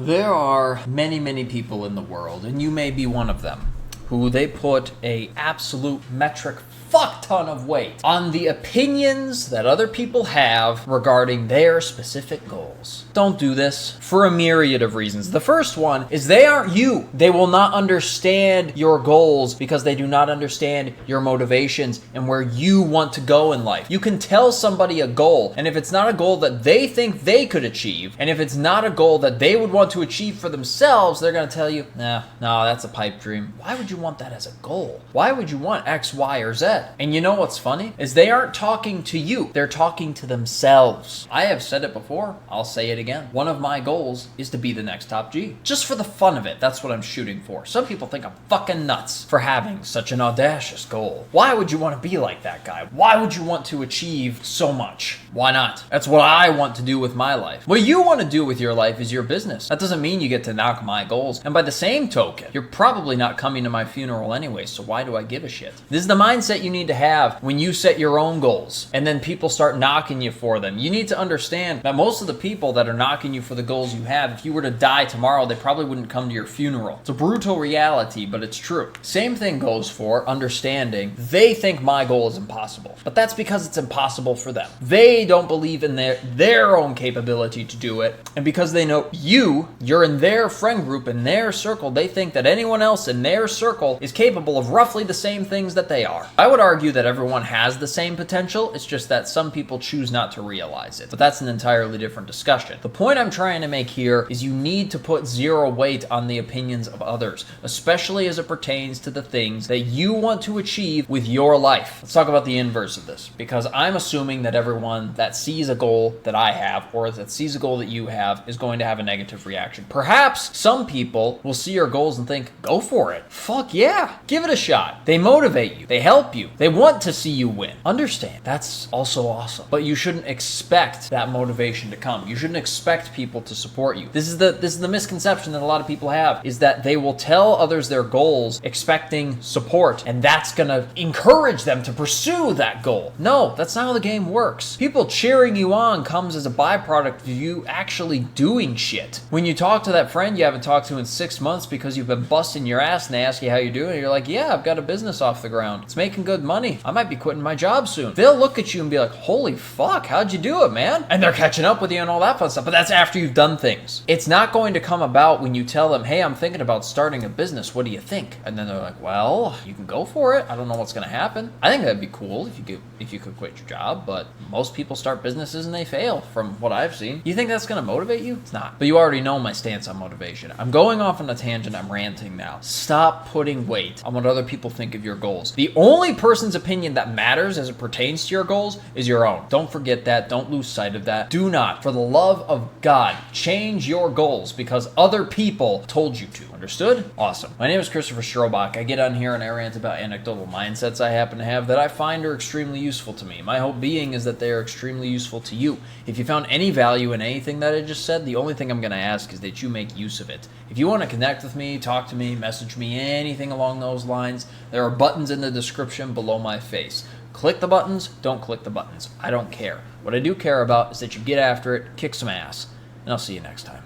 There are many, many people in the world, and you may be one of them, who they put a absolute metric fuck ton of weight on the opinions that other people have regarding their specific goals. Don't do this for a myriad of reasons. The first one is they aren't you. They will not understand your goals because they do not understand your motivations and where you want to go in life. You can tell somebody a goal, and if it's not a goal that they think they could achieve, and if it's not a goal that they would want to achieve for themselves, they're going to tell you, no, that's a pipe dream. Why would you want that as a goal? Why would you want X, Y, or Z? And you know what's funny? Is they aren't talking to you. They're talking to themselves. I have said it before. I'll say it again. One of my goals is to be the next top G. Just for the fun of it. That's what I'm shooting for. Some people think I'm fucking nuts for having such an audacious goal. Why would you want to be like that guy? Why would you want to achieve so much? Why not? That's what I want to do with my life. What you want to do with your life is your business. That doesn't mean you get to knock my goals. And by the same token, you're probably not coming to my funeral anyway, so why do I give a shit? This is the mindset you need to have when you set your own goals and then people start knocking you for them. You need to understand that most of the people that are knocking you for the goals you have, if you were to die tomorrow, they probably wouldn't come to your funeral. It's a brutal reality, but it's true. Same thing goes for understanding they think my goal is impossible, but that's because it's impossible for them. They don't believe in their own capability to do it, and because they know you're in their friend group, in their circle, they think that anyone else in their circle is capable of roughly the same things that they are. I would argue that everyone has the same potential, it's just that some people choose not to realize it, but that's an entirely different discussion. The point I'm trying to make here is you need to put zero weight on the opinions of others, especially as it pertains to the things that you want to achieve with your life. Let's talk about the inverse of this, because I'm assuming that everyone that sees a goal that I have, or that sees a goal that you have, is going to have a negative reaction. Perhaps some people will see your goals and think, go for it. Fuck yeah, give it a shot. They motivate you, they help you, they want to see you win. Understand, that's also awesome. But you shouldn't expect that motivation to come. You shouldn't expect people to support you. This is the misconception that a lot of people have, is that they will tell others their goals expecting support, and that's gonna encourage them to pursue that goal. No, that's not how the game works. People cheering you on comes as a byproduct of you actually doing shit. When you talk to that friend you haven't talked to in 6 months because you've been busting your ass and they ask you how you're doing, and you're like, yeah, I've got a business off the ground. It's making good money. I might be quitting my job soon. They'll look at you and be like, holy fuck, how'd you do it, man? And they're catching up with you and all that fun stuff, but that's after you've done things. It's not going to come about when you tell them, hey, I'm thinking about starting a business. What do you think? And then they're like, well, you can go for it. I don't know what's going to happen. I think that'd be cool if you could quit your job, but most people start businesses and they fail from what I've seen. You think that's going to motivate you? It's not. But you already know my stance on motivation. I'm going off on a tangent. I'm ranting now. Stop putting weight on what other people think of your goals. The only person's opinion that matters as it pertains to your goals is your own. Don't forget that. Don't lose sight of that. Do not, for the love of God, change your goals because other people told you to. Understood? Awesome. My name is Christopher Strobach. I get on here and I rant about anecdotal mindsets I happen to have that I find are extremely useful to me. My hope being is that they are extremely useful to you. If you found any value in anything that I just said, the only thing I'm going to ask is that you make use of it. If you want to connect with me, talk to me, message me, anything along those lines, there are buttons in the description below my face. Click the buttons, don't click the buttons. I don't care. What I do care about is that you get after it, kick some ass, and I'll see you next time.